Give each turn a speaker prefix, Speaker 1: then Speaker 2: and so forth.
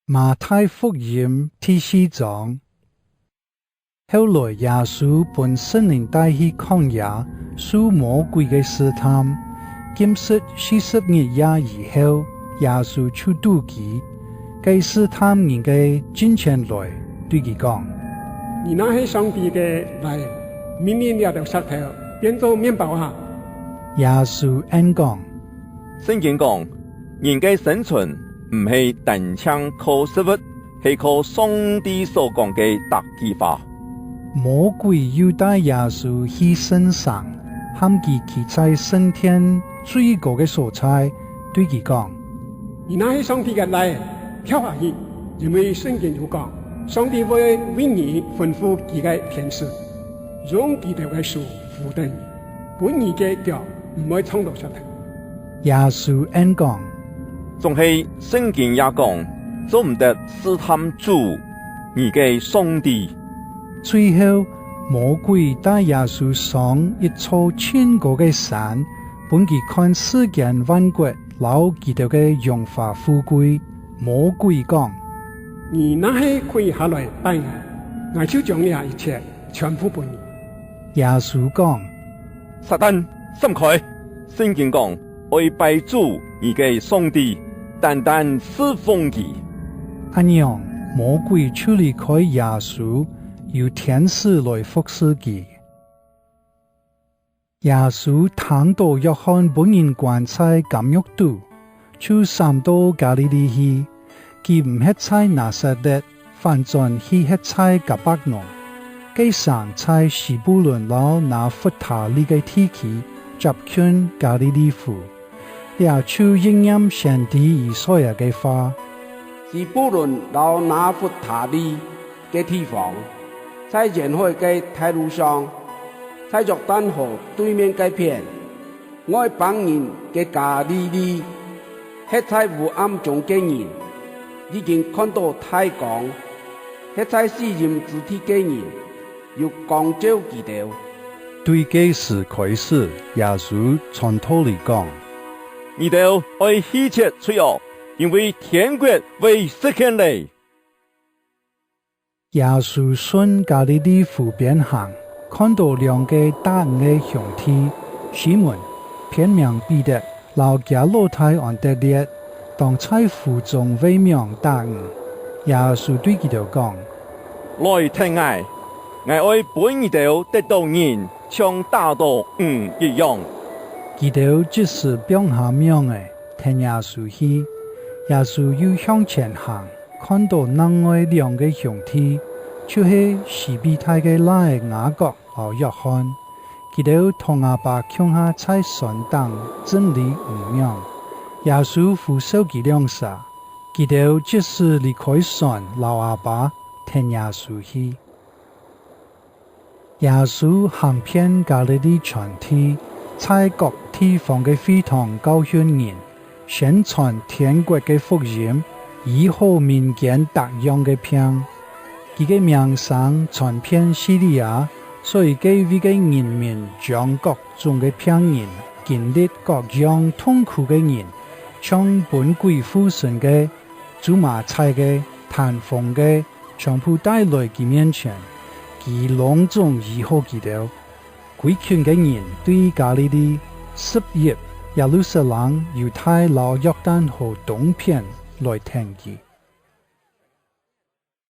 Speaker 1: 馬太福音第4章。後來耶穌本聖靈帶去曠野，受魔鬼嘅試探，禁食40日夜以後，耶穌就肚飢，該試探人嘅進前來，對佢講：
Speaker 2: 你那係上帝嘅來，命令了條石頭變做麵包啊！
Speaker 1: 耶穌應講：
Speaker 3: 聖經講，人嘅生存唔係單槍靠食物，係靠上帝所講嘅大計劃。
Speaker 1: 魔鬼又帶耶穌去山上，喊佢企在聖殿最高嘅所在，對佢講：
Speaker 2: 你那係上帝嘅來，跳下去，因為聖經有講，上帝會為你吩咐佢嘅天使，用佢哋嘅手扶定你，本你嘅腳唔會衝到石頭。
Speaker 1: 耶穌應講：
Speaker 3: 仲係聖經也講，做唔得試探主，你嘅上帝。
Speaker 1: 最後，魔鬼帶耶穌上一座千高嘅山，本佢看世間萬國撈佢哋嘅榮華富貴。魔鬼講：
Speaker 2: 你那係可以下來拜我，我就將你一切全部給你。
Speaker 1: 耶穌講：
Speaker 3: 撒旦，閃開！聖經講，愛拜主，你嘅上帝，單單侍奉佢。
Speaker 1: 咁樣，魔鬼就離開耶穌，由天使來服侍佢。耶穌聽到約翰本人關在監獄裏，就上到加利利去。佢唔係在拿撒勒，反轉去係在迦百農。佢上在西布倫和拿弗他利嘅地區，接近加利利湖。也就應驗先知以賽亞嘅話：
Speaker 4: 西布倫和拿弗他利嘅地方，在沿海嘅大路上，在約旦河對面嘅片，外邦人嘅加利利，係在烏暗中嘅人，已經看到太陽，係在死蔭之地嘅人，要光照佢哋。
Speaker 1: 對這事開始，耶穌從頭嚟講：
Speaker 3: 你哋愛希切吹哦，因為天國會實現嘞。
Speaker 1: 耶穌順加利利湖邊行，看到兩個大魚嘅兄弟，西門片名彼得，和加洛太安德烈，當在湖中餵養大魚。耶穌對佢哋講：
Speaker 3: 來聽我，我愛本你哋得到人，像大道魚一樣。
Speaker 1: 佢哋即是表下命嘅，聽耶穌去。耶穌又向前行，看到另外兩個兄弟，就是西庇太嘅仔雅各和約翰。佢哋同阿爸腳下在船上真理無恙。耶穌扶手佢兩下，佢哋即是離開船，留阿爸聽耶穌去。耶穌行遍加利利全地，在各地方嘅會堂教訓人，宣傳天國嘅福音，醫好民間各樣嘅病。佢嘅名聲傳遍敘利亞，所以佢為嘅人民將各種嘅病人、經歷各樣痛苦嘅人，從本鬼附身嘅、做馬賽嘅、癱瘓嘅，全部帶來佢面前。佢隆重醫好佢哋，幾群嘅人對加利利、十葉、耶路撒冷、猶太和約旦河東片來聽佢。